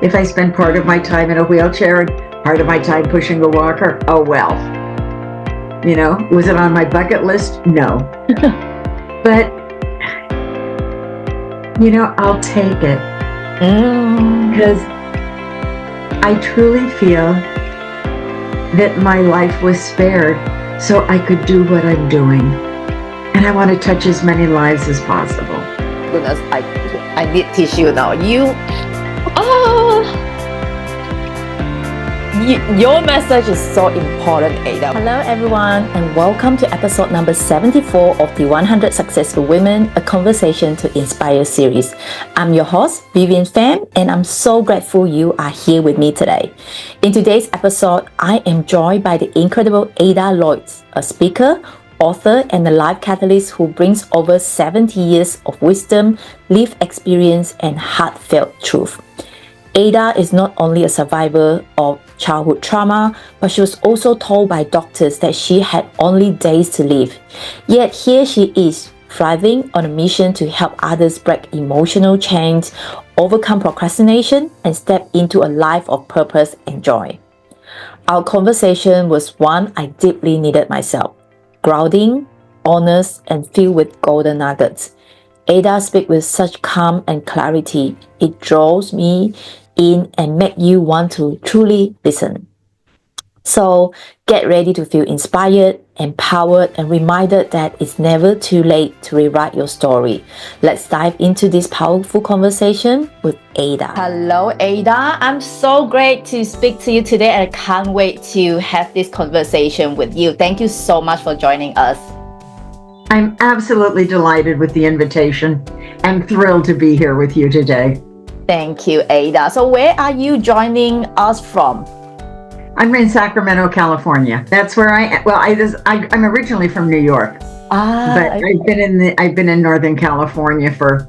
If I spend part of my time in a wheelchair and part of my time pushing a walker, oh well. Was it on my bucket list? No. But, I'll take it. Because I truly feel that my life was spared so I could do what I'm doing. And I want to touch as many lives as possible. Goodness, I need tissue now. Your message is so important, Ada. Hello everyone, and welcome to episode number 74 of the 100 Successful Women, a Conversation to Inspire series. I'm your host, Vivienne, and I'm so grateful you are here with me today. In today's episode, I am joined by the incredible Ada Lloyd, a speaker, author, and a life catalyst who brings over 70 years of wisdom, lived experience, and heartfelt truth. Ada is not only a survivor of childhood trauma, but she was also told by doctors that she had only days to live. Yet here she is, thriving on a mission to help others break emotional chains, overcome procrastination, and step into a life of purpose and joy. Our conversation was one I deeply needed myself. Grounding, honest, and filled with golden nuggets. Ada speaks with such calm and clarity. It draws me in and makes you want to truly listen. So get ready to feel inspired, empowered, and reminded that it's never too late to rewrite your story. Let's dive into this powerful conversation with Ada. Hello, Ada. I'm so great to speak to you today, and I can't wait to have this conversation with you. Thank you so much for joining us. I'm absolutely delighted with the invitation. I'm thrilled to be here with you today. Thank you, Ada. So where are you joining us from? I'm in Sacramento, California. That's where I'm originally from New York, but okay. I've been in Northern California for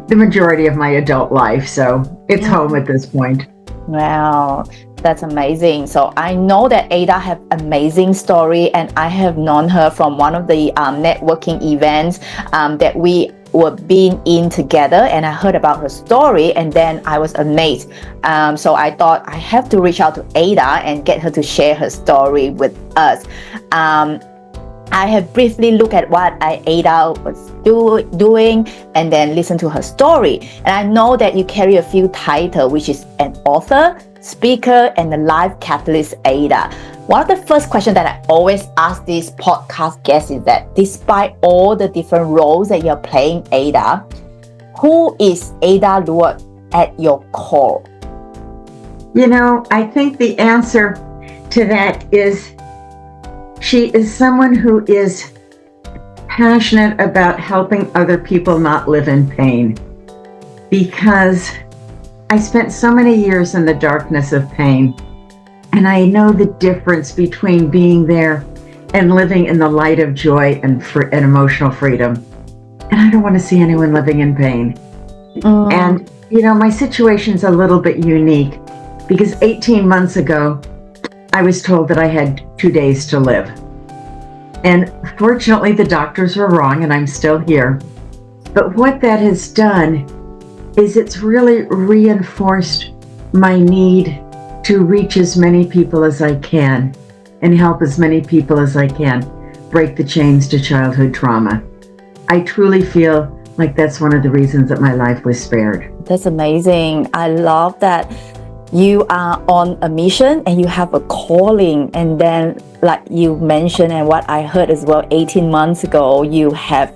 the majority of my adult life, so it's home at this point. Wow, that's amazing. So I know that Ada have amazing story, and I have known her from one of the networking events that we were being in together, and I heard about her story, and then I was amazed. So I thought I have to reach out to Ada and get her to share her story with us. I have briefly looked at what Ada was doing and then listened to her story. And I know that you carry a few titles, which is an author, speaker, and a life catalyst, Ada. One of the first questions that I always ask these podcast guests is that despite all the different roles that you're playing, Ada, who is Ada Lloyd at your core? I think the answer to that is she is someone who is passionate about helping other people not live in pain. Because I spent so many years in the darkness of pain, and I know the difference between being there and living in the light of joy and emotional freedom. And I don't want to see anyone living in pain. And, my situation's a little bit unique because 18 months ago, I was told that I had 2 days to live. And fortunately, the doctors were wrong and I'm still here. But what that has done is it's really reinforced my need to reach as many people as I can and help as many people as I can break the chains to childhood trauma. I truly feel like that's one of the reasons that my life was spared. That's amazing. I love that you are on a mission and you have a calling. And then, like you mentioned, and what I heard as well, 18 months ago, you have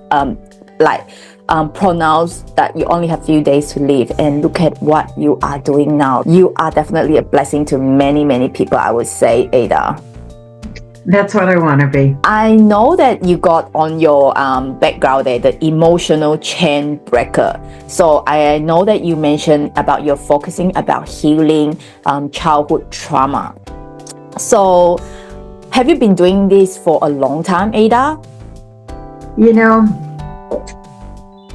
pronounced that you only have few days to live, and look at what you are doing now. You are definitely a blessing to many, many people, I would say, Ada. That's what I want to be. I know that you got on your background there, the emotional chain breaker. So I know that you mentioned about your focusing about healing childhood trauma. So have you been doing this for a long time, Ada?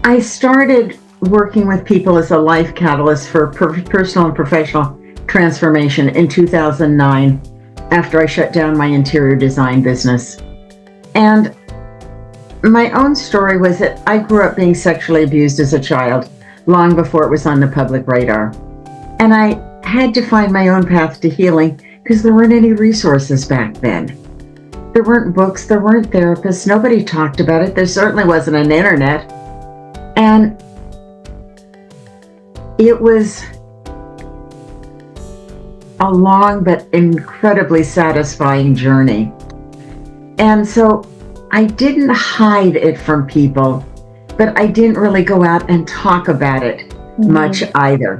I started working with people as a life catalyst for personal and professional transformation in 2009 after I shut down my interior design business. And my own story was that I grew up being sexually abused as a child, long before it was on the public radar. And I had to find my own path to healing because there weren't any resources back then. There weren't books, there weren't therapists, nobody talked about it. There certainly wasn't an internet. And it was a long but incredibly satisfying journey. And so I didn't hide it from people, but I didn't really go out and talk about it much either.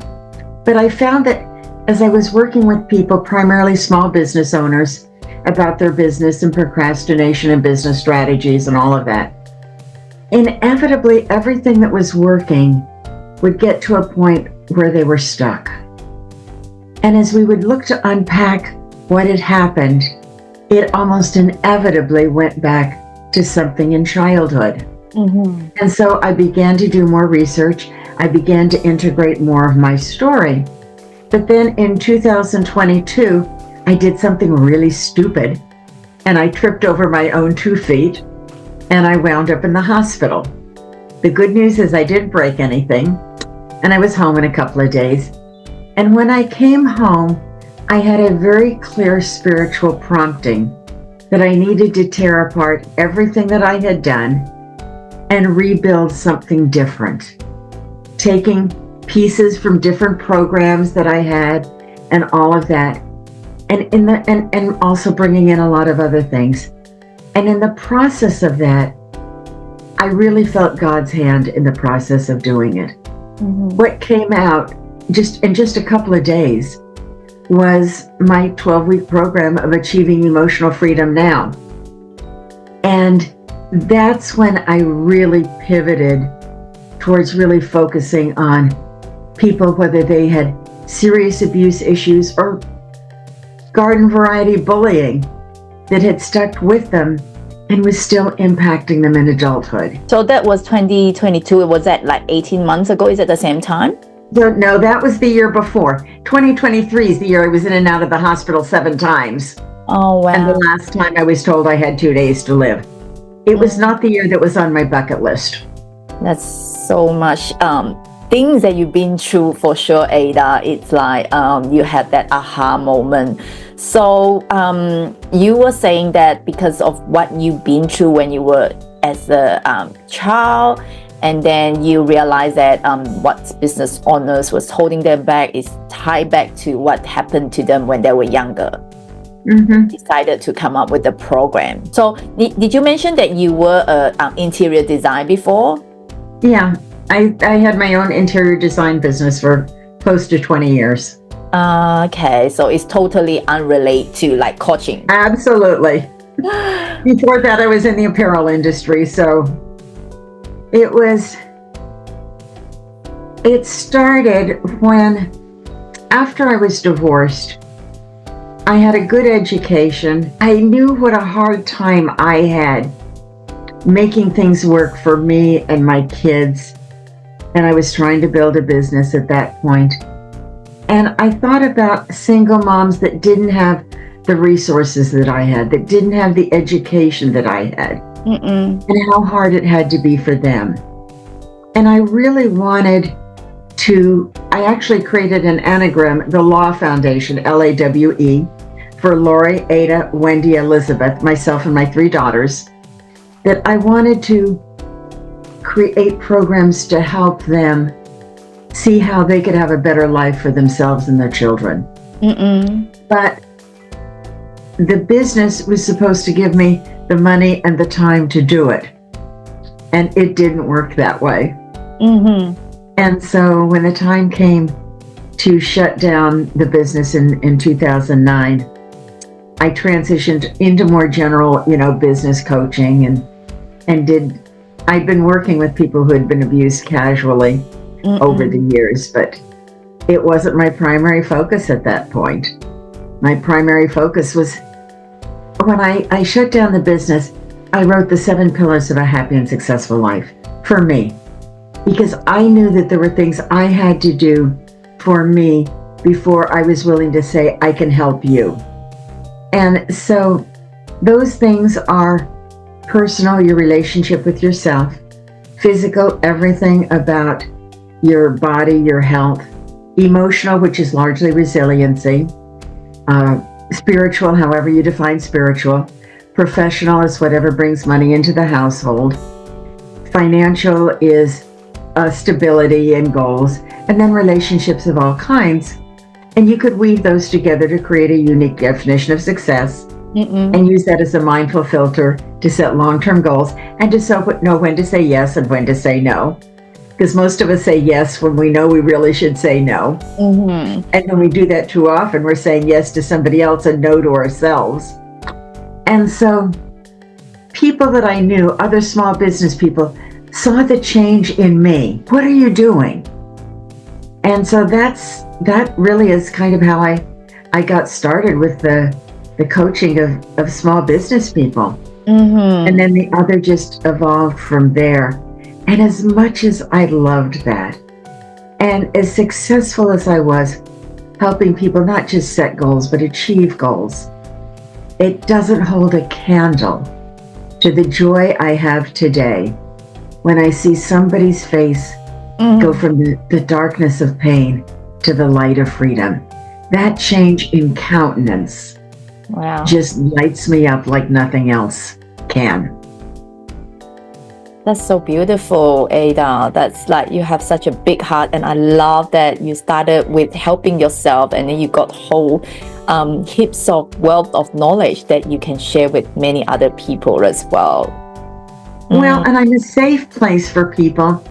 But I found that as I was working with people, primarily small business owners, about their business and procrastination and business strategies and all of that, inevitably everything that was working would get to a point where they were stuck. And as we would look to unpack what had happened, it almost inevitably went back to something in childhood. And so I began to do more research. I began to integrate more of my story. But then in 2022, I did something really stupid, and I tripped over my own 2 feet, and I wound up in the hospital. The good news is I didn't break anything, and I was home in a couple of days. And when I came home, I had a very clear spiritual prompting that I needed to tear apart everything that I had done and rebuild something different, taking pieces from different programs that I had and all of that, and also bringing in a lot of other things. And in the process of that, I really felt God's hand in the process of doing it. What came out in just a couple of days was my 12-week program of Achieving Emotional Freedom Now. And that's when I really pivoted towards really focusing on people, whether they had serious abuse issues or garden variety bullying that had stuck with them and was still impacting them in adulthood. So that was 2022. Was that like 18 months ago? Is it the same time? No, that was the year before. 2023 is the year I was in and out of the hospital 7 times. Oh, wow. And the last time I was told I had 2 days to live. It was not the year that was on my bucket list. That's so much things that you've been through for sure, Ada. It's like you had that aha moment. So you were saying that because of what you've been through when you were as a child, and then you realize that what business owners was holding them back is tied back to what happened to them when they were younger. Decided to come up with the program. So did you mention that you were an interior design before? Yeah, I had my own interior design business for close to 20 years. Okay, so it's totally unrelated to like coaching. Absolutely. Before that, I was in the apparel industry, so it started when, after I was divorced, I had a good education. I knew what a hard time I had making things work for me and my kids. And I was trying to build a business at that point. And I thought about single moms that didn't have the resources that I had, that didn't have the education that I had, and how hard it had to be for them. And I really wanted I actually created an anagram, the Law Foundation, LAWE, for Lori, Ada, Wendy, Elizabeth, myself, and my 3 daughters, that I wanted to create programs to help them see how they could have a better life for themselves and their children. But the business was supposed to give me the money and the time to do it. And it didn't work that way. And so when the time came to shut down the business in 2009, I transitioned into more general, business coaching I'd been working with people who had been abused casually over the years, but it wasn't my primary focus at that point. My primary focus was when I shut down the business, I wrote the 7 pillars of a happy and successful life for me, because I knew that there were things I had to do for me before I was willing to say, I can help you. And so those things are personal, your relationship with yourself, physical, everything about your body, your health, emotional, which is largely resiliency, spiritual, however you define spiritual, professional is whatever brings money into the household, financial is stability and goals, and then relationships of all kinds. And you could weave those together to create a unique definition of success. And use that as a mindful filter to set long-term goals and to know when to say yes and when to say no. Because most of us say yes when we know we really should say no. And when we do that too often, we're saying yes to somebody else and no to ourselves. And so people that I knew, other small business people, saw the change in me. What are you doing? And so that really is kind of how I got started with the coaching of small business people. And then the other just evolved from there. And as much as I loved that, and as successful as I was helping people not just set goals, but achieve goals, it doesn't hold a candle to the joy I have today when I see somebody's face go from the darkness of pain to the light of freedom. That change in countenance just lights me up like nothing else can. That's so beautiful, Ada. That's like you have such a big heart, and I love that you started with helping yourself, and then you got whole heaps of wealth of knowledge that you can share with many other people as well. Well, and I'm a safe place for people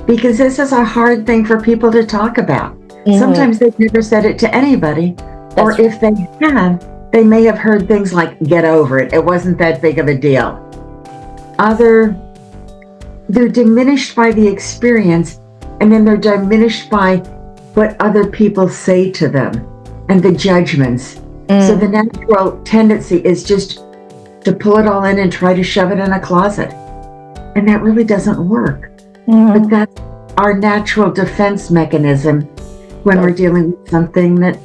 because this is a hard thing for people to talk about. Sometimes they've never said it to anybody, or if they have, they may have heard things like, get over it. It wasn't that big of a deal. They're diminished by the experience, and then they're diminished by what other people say to them and the judgments. So the natural tendency is just to pull it all in and try to shove it in a closet. And that really doesn't work. But that's our natural defense mechanism when we're dealing with something that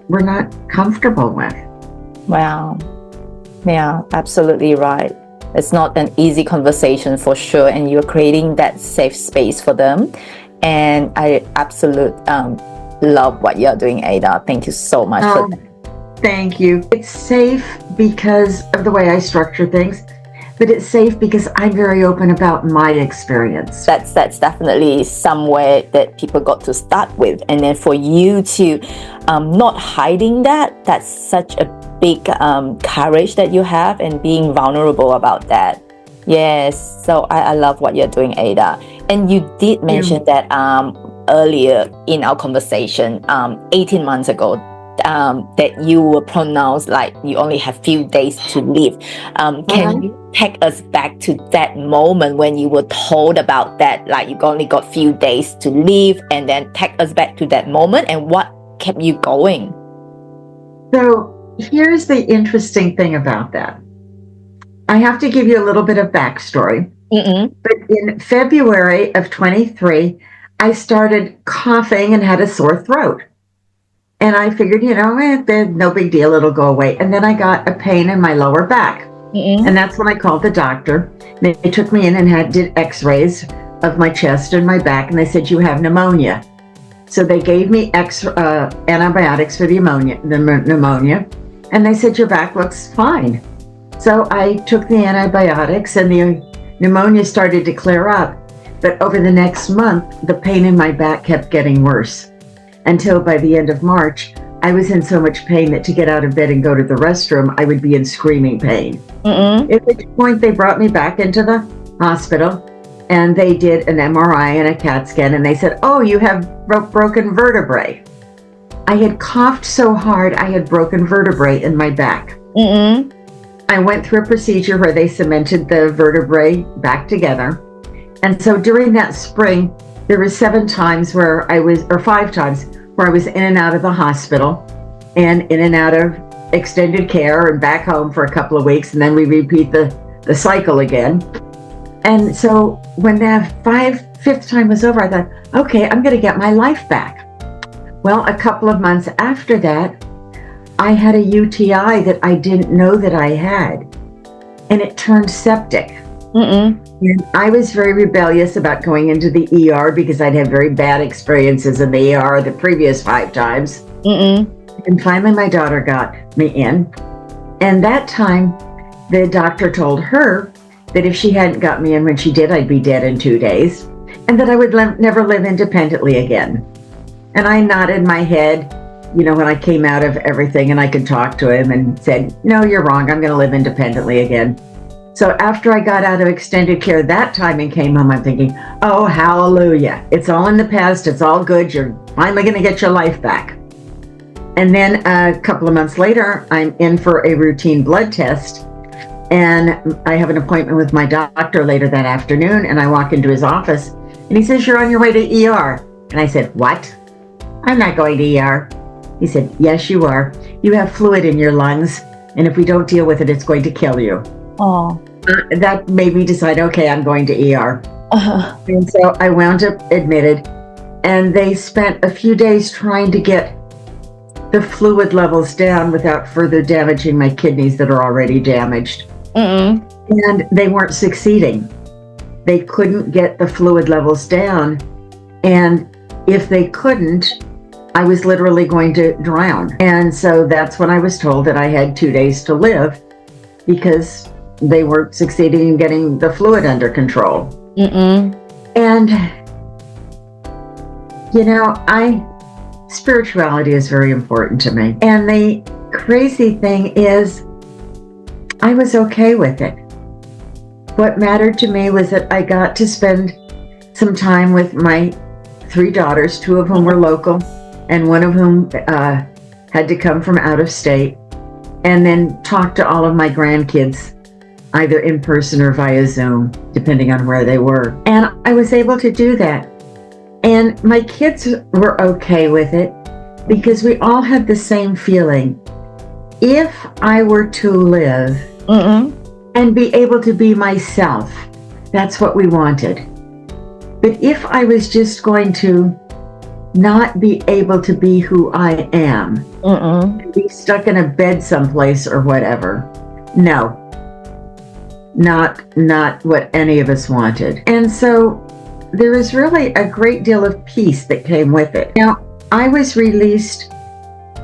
we're not comfortable with. Wow. Yeah, absolutely right. It's not an easy conversation for sure, and you're creating that safe space for them. And I absolutely love what you're doing, Ada. Thank you so much for that. Thank you. It's safe because of the way I structure things, but it's safe because I'm very open about my experience. That's definitely somewhere that people got to start with. And then for you to not hiding that's such a big courage that you have, and being vulnerable about that. Yes, so I love what you're doing, Ada. And you did mention that earlier in our conversation, 18 months ago, that you were pronounced like you only have few days to live. Can you take us back to that moment when you were told about that, like you only got few days to live, and then take us back to that moment and what kept you going? So here's the interesting thing about that. I have to give you a little bit of backstory. But in February of 23, I started coughing and had a sore throat. And I figured, no big deal, it'll go away. And then I got a pain in my lower back. And that's when I called the doctor. They took me in and did x-rays of my chest and my back, and they said, you have pneumonia. So they gave me antibiotics for the pneumonia, and they said, your back looks fine. So I took the antibiotics, and the pneumonia started to clear up. But over the next month, the pain in my back kept getting worse, until by the end of March, I was in so much pain that to get out of bed and go to the restroom, I would be in screaming pain. At which point, they brought me back into the hospital, and they did an MRI and a CAT scan, and they said, oh, you have broken vertebrae. I had coughed so hard, I had broken vertebrae in my back. I went through a procedure where they cemented the vertebrae back together. And so during that spring, there were 5 times where I was in and out of the hospital and in and out of extended care and back home for a couple of weeks, and then we repeat the cycle again. And so when that 5th time was over, I thought, okay, I'm going to get my life back. Well, a couple of months after that, I had a UTI that I didn't know that I had, and it turned septic. Mm-mm. And I was very rebellious about going into the ER because I'd had very bad experiences in the ER the previous 5 times. Mm-mm. And finally, my daughter got me in. And that time, the doctor told her that if she hadn't got me in when she did, I'd be dead in 2 days, and that I would never live independently again. And I nodded my head, when I came out of everything, and I could talk to him and said, no, you're wrong. I'm going to live independently again. So after I got out of extended care that time and came home, I'm thinking, oh, hallelujah. It's all in the past. It's all good. You're finally going to get your life back. And then a couple of months later, I'm in for a routine blood test. And I have an appointment with my doctor later that afternoon. And I walk into his office and he says, you're on your way to ER. And I said, what? I'm not going to ER. He said, yes, you are. You have fluid in your lungs. And if we don't deal with it, it's going to kill you. Oh. That made me decide, okay, I'm going to ER. Uh-huh. And so I wound up admitted. And they spent a few days trying to get the fluid levels down without further damaging my kidneys that are already damaged. Mm-mm. And they weren't succeeding. They couldn't get the fluid levels down. And if they couldn't, I was literally going to drown. And so that's when I was told that I had 2 days to live because they weren't succeeding in getting the fluid under control. Mm-mm. And, spirituality is very important to me. And the crazy thing is, I was okay with it. What mattered to me was that I got to spend some time with my 3 daughters, 2 of whom were local, and 1 of whom had to come from out of state, and then talk to all of my grandkids, either in person or via Zoom, depending on where they were. And I was able to do that. And my kids were okay with it because we all had the same feeling. If I were to live and be able to be myself, that's what we wanted. But if I was just going to not be able to be who I am, and be stuck in a bed someplace or whatever, no, not what any of us wanted. And so there is really a great deal of peace that came with it. Now, I was released,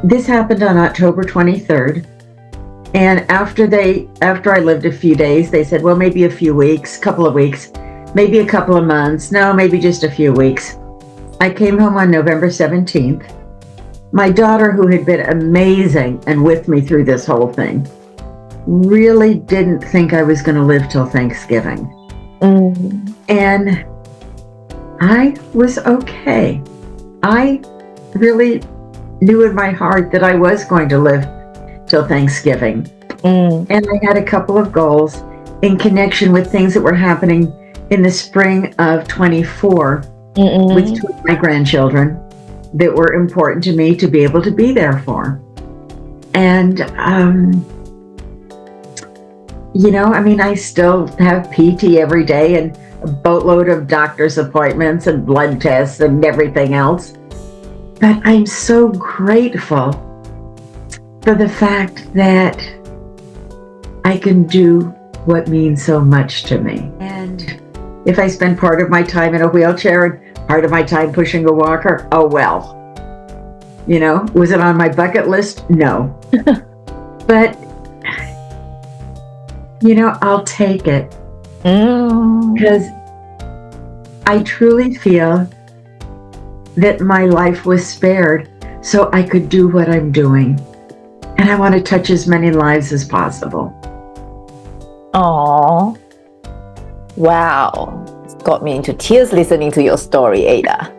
this happened on October 23rd. And after I lived a few days, they said, well, maybe a few weeks, couple of weeks, maybe a couple of months. No, maybe just a few weeks. I came home on November 17th. My daughter, who had been amazing and with me through this whole thing, really didn't think I was going to live till Thanksgiving. And I was okay. I really knew in my heart that I was going to live till Thanksgiving. And I had a couple of goals in connection with things that were happening in the spring of 24 with 2 of my grandchildren that were important to me to be able to be there for. And, I still have PT every day and a boatload of doctor's appointments and blood tests and everything else. But I'm so grateful for the fact that I can do what means so much to me. And if I spend part of my time in a wheelchair and part of my time pushing a walker, oh well. Was it on my bucket list? No. But, I'll take it. Because I truly feel that my life was spared so I could do what I'm doing. And I want to touch as many lives as possible. Oh, wow. It's got me into tears listening to your story, Ada.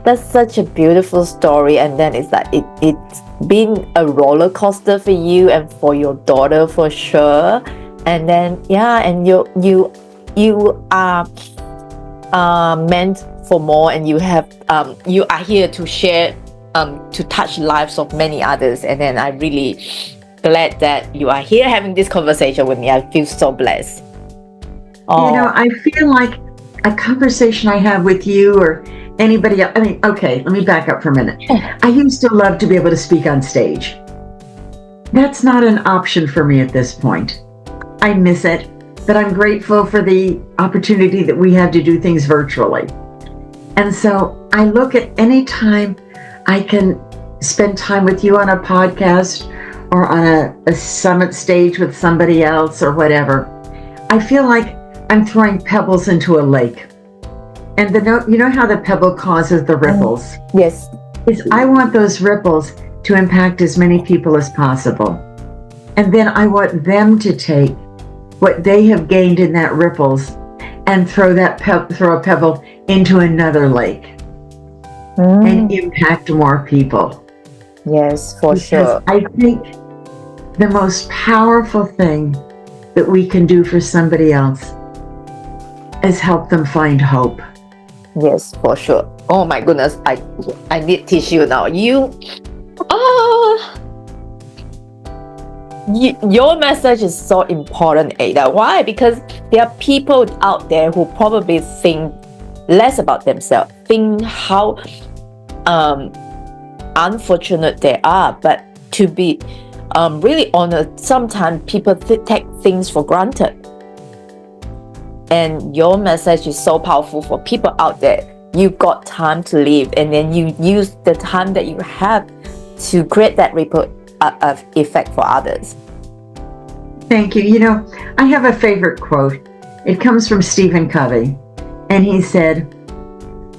That's such a beautiful story. And then it's like it's been a roller coaster for you and for your daughter for sure. And then, and you are meant for more, and you are here to share, to touch lives of many others. And then I'm really glad that you are here having this conversation with me. I feel so blessed. I feel like a conversation I have with you or anybody else. Okay, let me back up for a minute. I used to love to be able to speak on stage. That's not an option for me at this point. I miss it. but I'm grateful for the opportunity that we have to do things virtually. And so I look at any time I can spend time with you on a podcast or on a summit stage with somebody else or whatever. I feel like I'm throwing pebbles into a lake. And you know how the pebble causes the ripples? Yes. I want those ripples to impact as many people as possible. And then I want them to take what they have gained in that ripples and throw a pebble into another lake and impact more people. Yes, for sure. I think the most powerful thing that we can do for somebody else is help them find hope. Yes, for sure. Oh my goodness, I need tissue now. Your message is so important, Ada. Why? Because there are people out there who probably think less about themselves, think how unfortunate they are, but to be really honest, sometimes people take things for granted. And your message is so powerful for people out there. You got time to live, and then you use the time that you have to create that ripple effect for others. Thank you. You know, I have a favorite quote. It comes from Stephen Covey, and he said,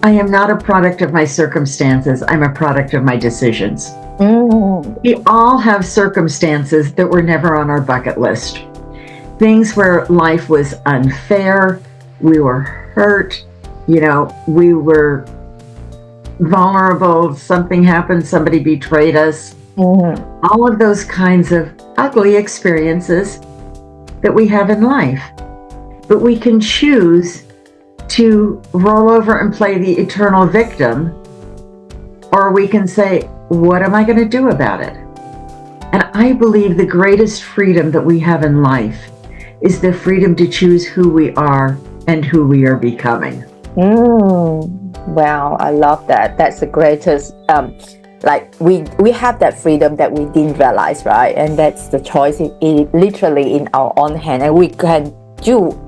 "I am not a product of my circumstances. I'm a product of my decisions." We all have circumstances that were never on our bucket list. Things where life was unfair, we were hurt, we were vulnerable, something happened, somebody betrayed us. All of those kinds of ugly experiences that we have in life. But we can choose to roll over and play the eternal victim, or we can say, what am I going to do about it? And I believe the greatest freedom that we have in life is the freedom to choose who we are and who we are becoming. Wow, I love that. That's the greatest. We have that freedom that we didn't realize, right? And that's the choice literally in our own hand, and we can do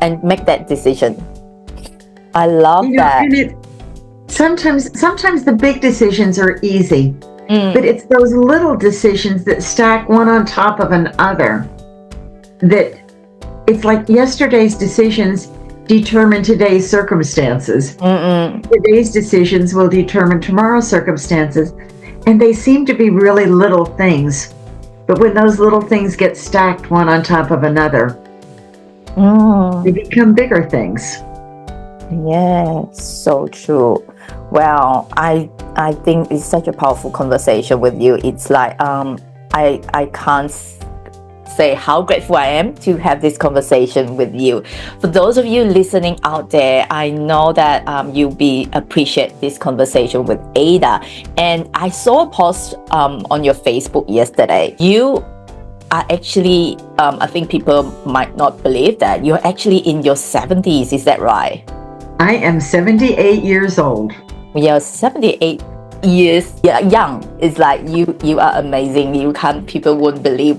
and make that decision. I love that. And sometimes the big decisions are easy, but it's those little decisions that stack one on top of another that it's like yesterday's decisions determine today's circumstances. Today's decisions will determine tomorrow's circumstances. And they seem to be really little things. But when those little things get stacked one on top of another, they become bigger things. Yes, so true. Well, I think it's such a powerful conversation with you. It's like I can't say how grateful I am to have this conversation with you. For those of you listening out there, I know that you'll appreciate this conversation with Ada. And I saw a post on your Facebook yesterday. You are actually, I think people might not believe that you're actually in your 70s. Is that right? I am 78 years old. You're 78 years young. It's like you are amazing. People won't believe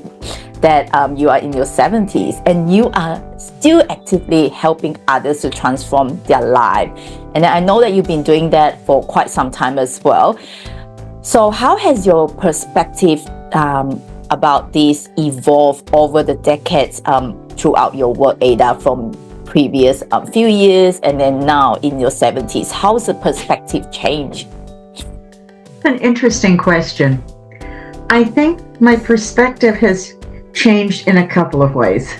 that you are in your 70s, and you are still actively helping others to transform their life. And I know that you've been doing that for quite some time as well. So how has your perspective about this evolved over the decades throughout your work, Ada, from previous few years and then now in your 70s? How's the perspective change? An interesting question. I think my perspective has changed in a couple of ways.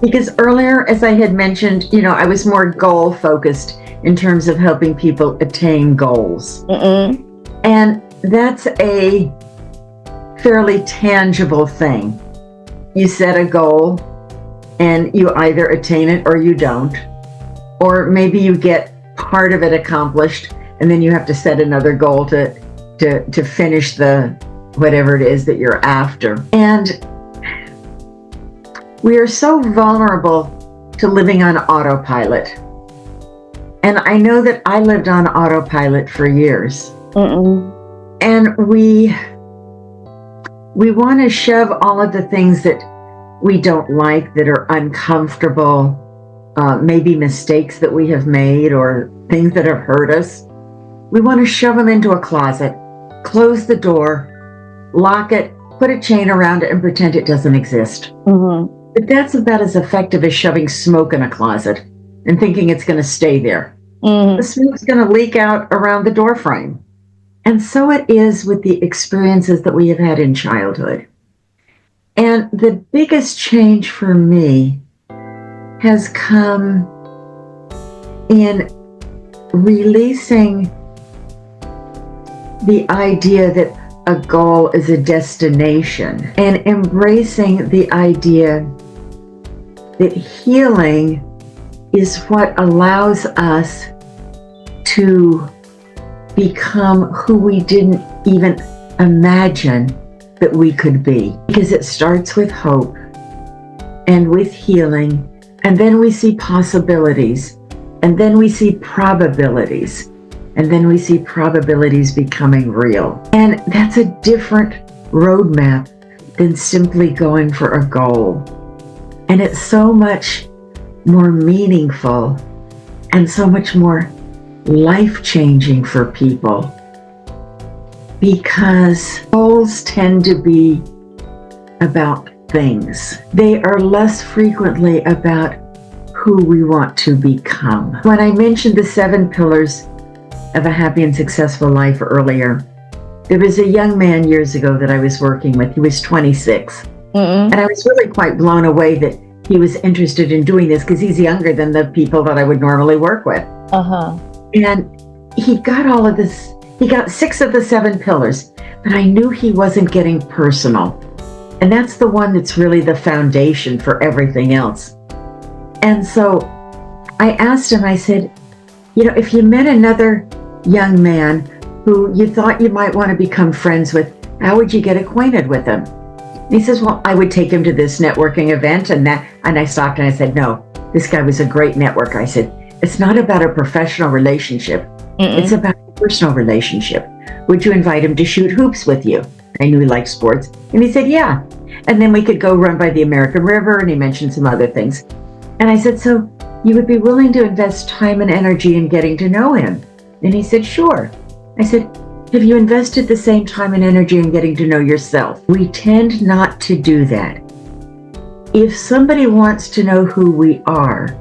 Because earlier, as I had mentioned, I was more goal focused in terms of helping people attain goals. And that's a fairly tangible thing. You set a goal and you either attain it or you don't. Or maybe you get part of it accomplished and then you have to set another goal to finish the whatever it is that you're after. And we are so vulnerable to living on autopilot. And I know that I lived on autopilot for years. And we want to shove all of the things that we don't like, that are uncomfortable, maybe mistakes that we have made or things that have hurt us. We want to shove them into a closet, close the door, lock it, put a chain around it, and pretend it doesn't exist. Mm-hmm. But that's about as effective as shoving smoke in a closet and thinking it's going to stay there. Mm-hmm. The smoke's going to leak out around the door frame. And so it is with the experiences that we have had in childhood. And the biggest change for me has come in releasing the idea that a goal is a destination and embracing the idea that healing is what allows us to become who we didn't even imagine that we could be. Because it starts with hope and with healing, and then we see possibilities, and then we see probabilities, and then we see probabilities becoming real. And that's a different roadmap than simply going for a goal. And it's so much more meaningful and so much more life-changing for people, because goals tend to be about things. They are less frequently about who we want to become. When I mentioned the 7 pillars of a happy and successful life earlier, there was a young man years ago that I was working with. He was 26. And I was really quite blown away that he was interested in doing this, because he's younger than the people that I would normally work with. And he got all of this. He got 6 of the 7 pillars, but I knew he wasn't getting personal. And that's the one that's really the foundation for everything else. And so I asked him, I said, if you met another young man who you thought you might want to become friends with, how would you get acquainted with him? And he says, well, I would take him to this networking event and that. And I stopped and I said, no, this guy was a great networker. I said, it's not about a professional relationship. It's about a personal relationship. Would you invite him to shoot hoops with you? I knew he liked sports. And he said, yeah. And then we could go run by the American River, and he mentioned some other things. And I said, so you would be willing to invest time and energy in getting to know him? And he said, sure. I said, have you invested the same time and energy in getting to know yourself? We tend not to do that. If somebody wants to know who we are,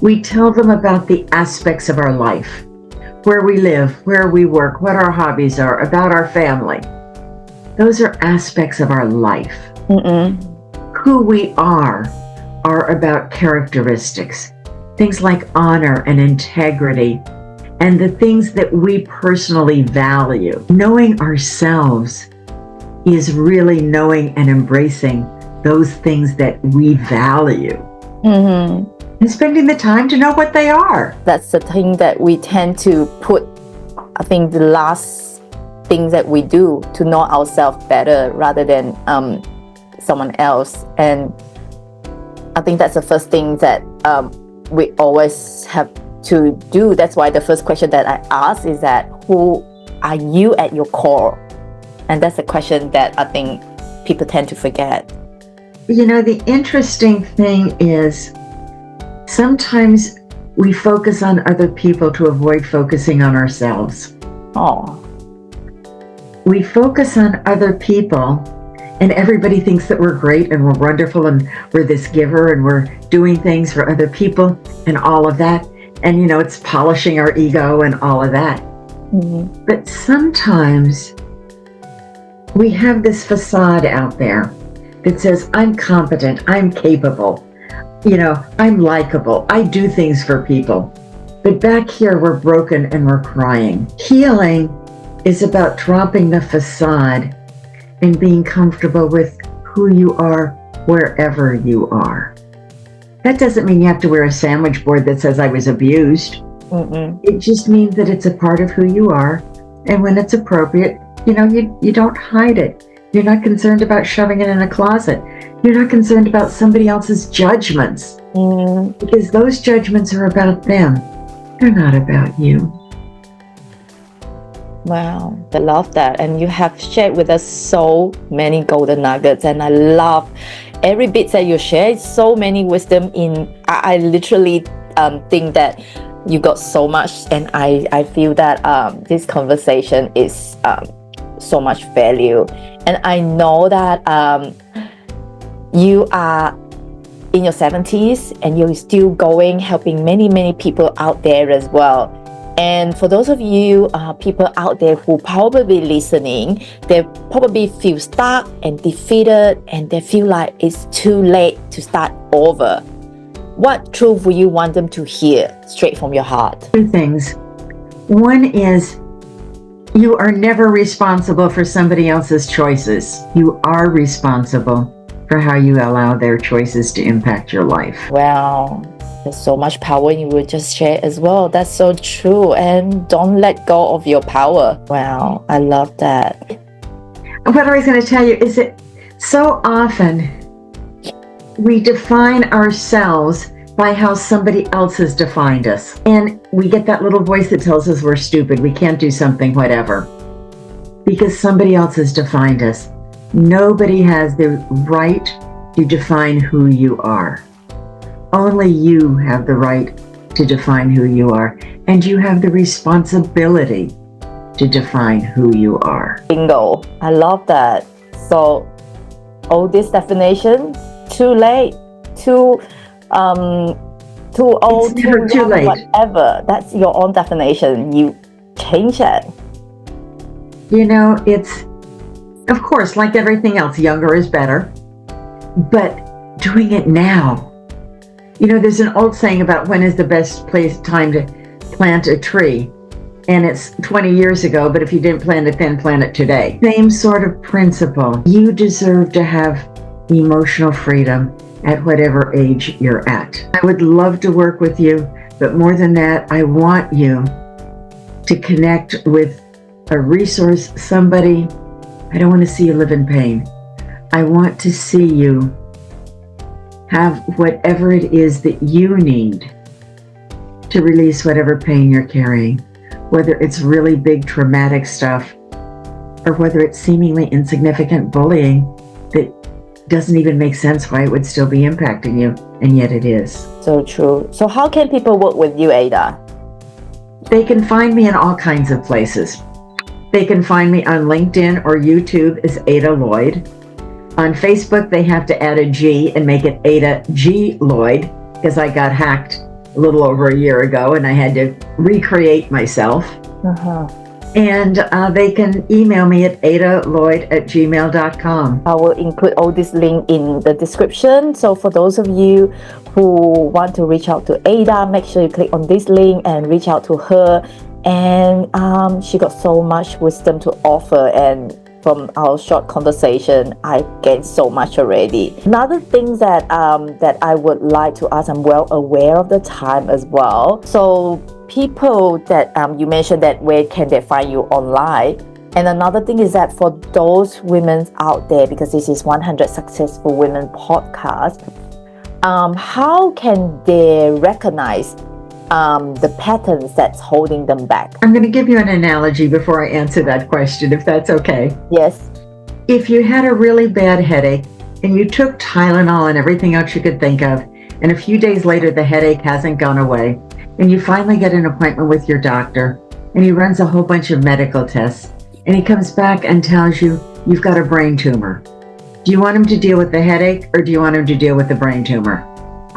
we tell them about the aspects of our life, where we live, where we work, what our hobbies are, about our family. Those are aspects of our life. Who we are about characteristics, things like honor and integrity, and the things that we personally value. Knowing ourselves is really knowing and embracing those things that we value. And spending the time to know what they are. That's the thing that we tend to put, I think, the last things that we do to know ourselves better rather than someone else. And I think that's the first thing that we always have to do. That's why the first question that I ask is that, who are you at your core? And that's a question that I think people tend to forget. The interesting thing is, sometimes we focus on other people to avoid focusing on ourselves. We focus on other people, and everybody thinks that we're great and we're wonderful and we're this giver and we're doing things for other people and all of that. And, it's polishing our ego and all of that. But sometimes we have this facade out there that says, I'm competent, I'm capable. I'm likable. I do things for people. But back here, we're broken and we're crying. Healing is about dropping the facade and being comfortable with who you are wherever you are. That doesn't mean you have to wear a sandwich board that says I was abused. It just means that it's a part of who you are. And when it's appropriate, you don't hide it. You're not concerned about shoving it in a closet. You're not concerned about somebody else's judgments, because those judgments are about them. They're not about you. Wow, I love that. And you have shared with us so many golden nuggets, and I love every bit that you share, so many wisdom in. I literally think that you got so much, and I feel that this conversation is so much value. And I know that you are in your 70s and you're still going, helping many people out there as well. And for those of you people out there who probably listening, they probably feel stuck and defeated, and they feel like it's too late to start over. What truth would you want them to hear straight from your heart? Two things. One is, you are never responsible for somebody else's choices. You are responsible for how you allow their choices to impact your life. Wow, there's so much power in you just share as well. That's so true. And don't let go of your power. Wow, I love that. What I was going to tell you is that so often we define ourselves by how somebody else has defined us. And we get that little voice that tells us we're stupid, we can't do something, whatever, because somebody else has defined us. Nobody has the right to define who you are. Only you have the right to define who you are, and you have the responsibility to define who you are. Bingo. I love that. So, all this definition, too late, too old, It's never too young, late. whatever. That's your own definition. You change it. You know, it's, of course, like everything else, younger is better, but doing it now. You know, there's an old saying about when is the best time to plant a tree, and it's 20 years ago, but if you didn't plant it then, plant it today. Same sort of principle. You deserve to have emotional freedom at whatever age you're at. I would love to work with you, but more than that, I want you to connect with a resource, somebody. I don't want to see you live in pain. I want to see you have whatever it is that you need to release whatever pain you're carrying, whether it's really big traumatic stuff or whether it's seemingly insignificant bullying that doesn't even make sense why it would still be impacting you, and yet it is. So true. So how can people work with you, Ada? They can find me in all kinds of places. They can find me on LinkedIn or YouTube as Ada Lloyd. On Facebook, they have to add a G and make it Ada G. Lloyd, because I got hacked a little over a year ago and I had to recreate myself. And they can email me at adalloyd@gmail.com. I will include all this link in the description. So for those of you who want to reach out to Ada, make sure you click on this link and reach out to her. And she got so much wisdom to offer, and from our short conversation, I gained so much already. Another thing that that I would like to ask, I'm well aware of the time as well. So people that you mentioned that where can they find you online? And another thing is that for those women out there, because this is 100 Successful Women podcast, how can they recognize the patterns that's holding them back? I'm going to give you an analogy before I answer that question, if that's okay. Yes. If you had a really bad headache and you took Tylenol and everything else you could think of, and a few days later the headache hasn't gone away, and you finally get an appointment with your doctor, and he runs a whole bunch of medical tests, and he comes back and tells you you've got a brain tumor. Do you want him to deal with the headache, or do you want him to deal with the brain tumor?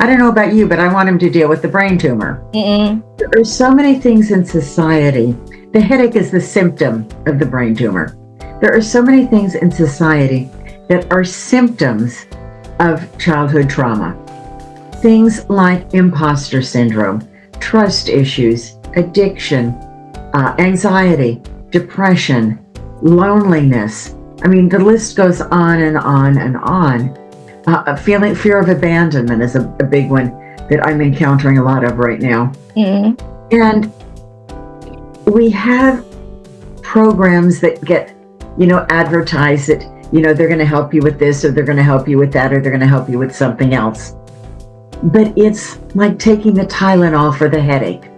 I don't know about you, but I want him to deal with the brain tumor. There are so many things in society. The headache is the symptom of the brain tumor. There are so many things in society that are symptoms of childhood trauma. Things like imposter syndrome, trust issues, addiction, anxiety, depression, loneliness. I mean, the list goes on and on and on. Fear of abandonment is a big one that I'm encountering a lot of right now. And we have programs that get, advertised that, they're going to help you with this, or they're going to help you with that, or they're going to help you with something else. But it's like taking the Tylenol for the headache.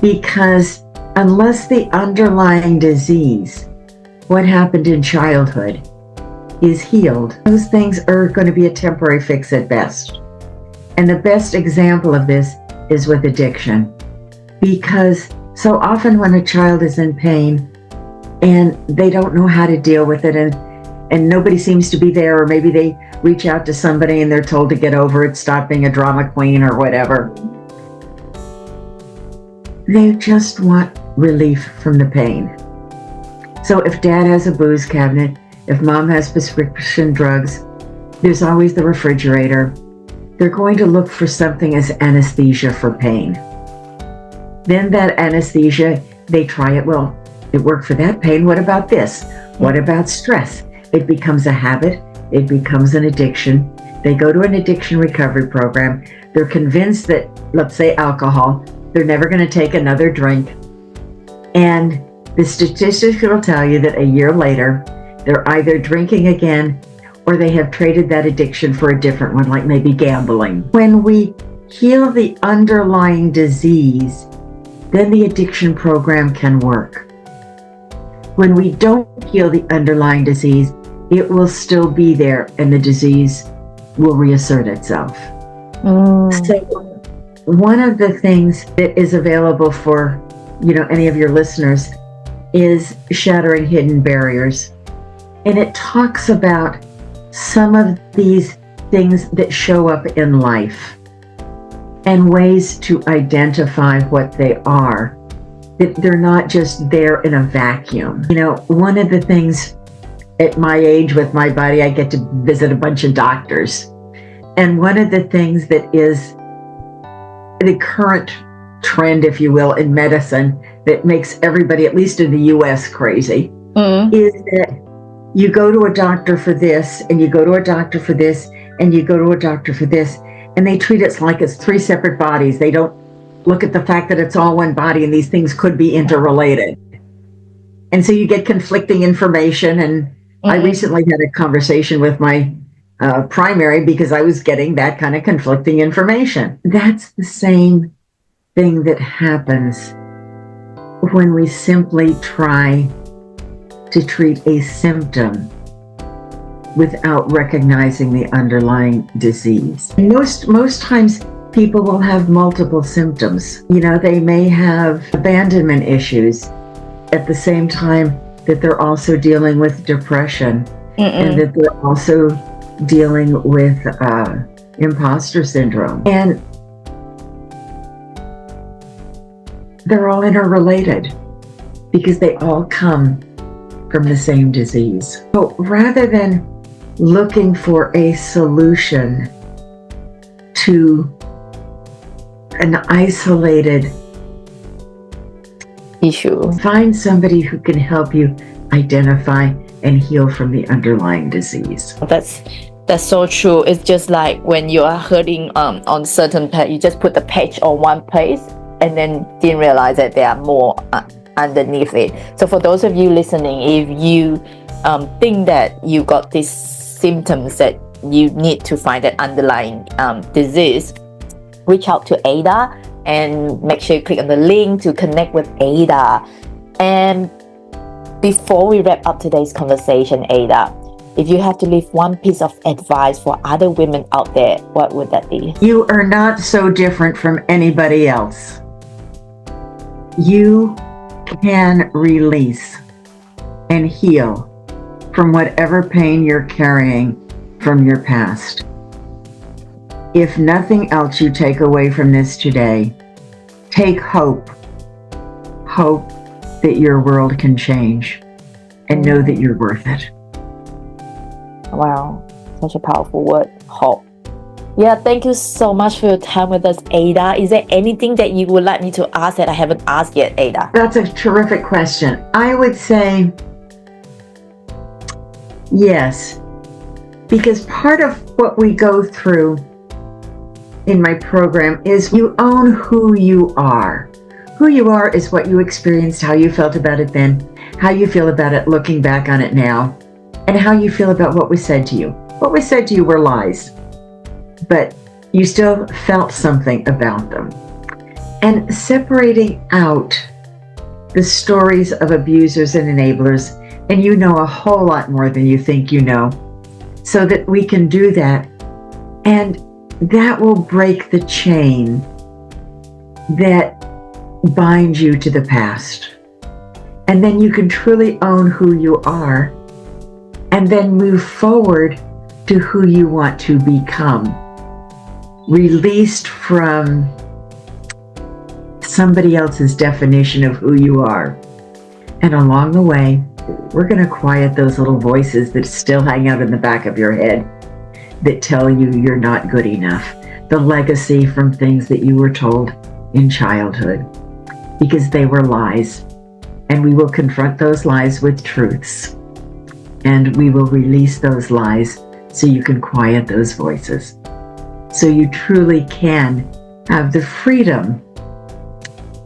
Because unless the underlying disease, what happened in childhood, is healed, those things are going to be a temporary fix at best. And the best example of this is with addiction, because so often when a child is in pain and they don't know how to deal with it, and nobody seems to be there, or maybe they reach out to somebody and they're told to get over it, stop being a drama queen or whatever, they just want relief from the pain. So if dad has a booze cabinet, if mom has prescription drugs, there's always the refrigerator. They're going to look for something as anesthesia for pain. Then that anesthesia, they try it. Well, it worked for that pain. What about this? What about stress? It becomes a habit. It becomes an addiction. They go to an addiction recovery program. They're convinced that, let's say alcohol, they're never going to take another drink. And the statistics will tell you that a year later, they're either drinking again or they have traded that addiction for a different one, like maybe gambling. When we heal the underlying disease, then the addiction program can work. When we don't heal the underlying disease, it will still be there and the disease will reassert itself. So one of the things that is available for, any of your listeners is Shattering Hidden Barriers. And it talks about some of these things that show up in life and ways to identify what they are, that they're not just there in a vacuum. One of the things at my age with my body, I get to visit a bunch of doctors. And one of the things that is the current trend, if you will, in medicine that makes everybody, at least in the US, crazy, is that you go to a doctor for this, and you go to a doctor for this, and you go to a doctor for this, and they treat it like it's three separate bodies. They don't look at the fact that it's all one body and these things could be interrelated. And so you get conflicting information. And I recently had a conversation with my primary because I was getting that kind of conflicting information. That's the same thing that happens when we simply try to treat a symptom without recognizing the underlying disease. Most times people will have multiple symptoms. They may have abandonment issues at the same time that they're also dealing with depression and that they're also dealing with imposter syndrome. And they're all interrelated because they all come from the same disease. So rather than looking for a solution to an isolated issue, find somebody who can help you identify and heal from the underlying disease. That's so true. It's just like when you are hurting on certain page, you just put the patch on one place and then didn't realize that there are more underneath it. So for those of you listening, if you think that you got these symptoms that you need to find that underlying disease, reach out to Ada and make sure you click on the link to connect with Ada. And before we wrap up today's conversation, Ada, if you have to leave one piece of advice for other women out there, what would that be? You are not so different from anybody else. You can release and heal from whatever pain you're carrying from your past. If nothing else you take away from this today, take hope. Hope that your world can change and know that you're worth it. Wow, such a powerful word, hope. Yeah, thank you so much for your time with us, Ada. Is there anything that you would like me to ask that I haven't asked yet, Ada? That's a terrific question. I would say yes, because part of what we go through in my program is you own who you are. Who you are is what you experienced, how you felt about it then, how you feel about it looking back on it now, and how you feel about what was said to you. What was said to you were lies, but you still felt something about them. And separating out the stories of abusers and enablers, and you know a whole lot more than you think you know, so that we can do that. And that will break the chain that binds you to the past. And then you can truly own who you are and then move forward to who you want to become, released from somebody else's definition of who you are. And along the way, we're going to quiet those little voices that still hang out in the back of your head that tell you you're not good enough, the legacy from things that you were told in childhood, because they were lies. And we will confront those lies with truths. And we will release those lies so you can quiet those voices. So you truly can have the freedom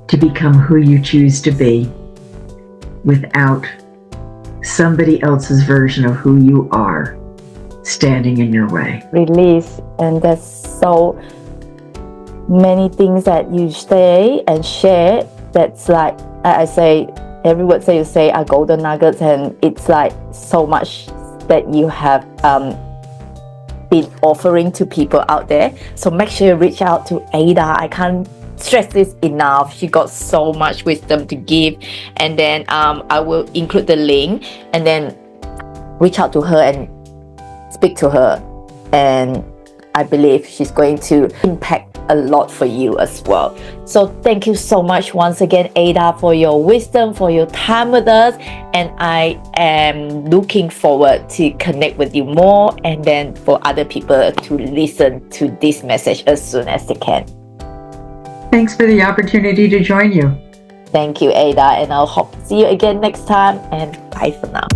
to become who you choose to be without somebody else's version of who you are standing in your way. Release. And there's so many things that you say and share that's like, I say, every word that you say are golden nuggets, and it's like so much that you have been offering to people out there. So make sure you reach out to Ada. I can't stress this enough. She got so much wisdom to give. And then I will include the link, and then reach out to her and speak to her. And I believe she's going to impact a lot for you as well. So thank you so much once again, Ada, for your wisdom, for your time with us. And I am looking forward to connect with you more, and then for other people to listen to this message as soon as they can. Thanks for the opportunity to join you. Thank you, Ada, and I'll hope to see you again next time, and bye for now.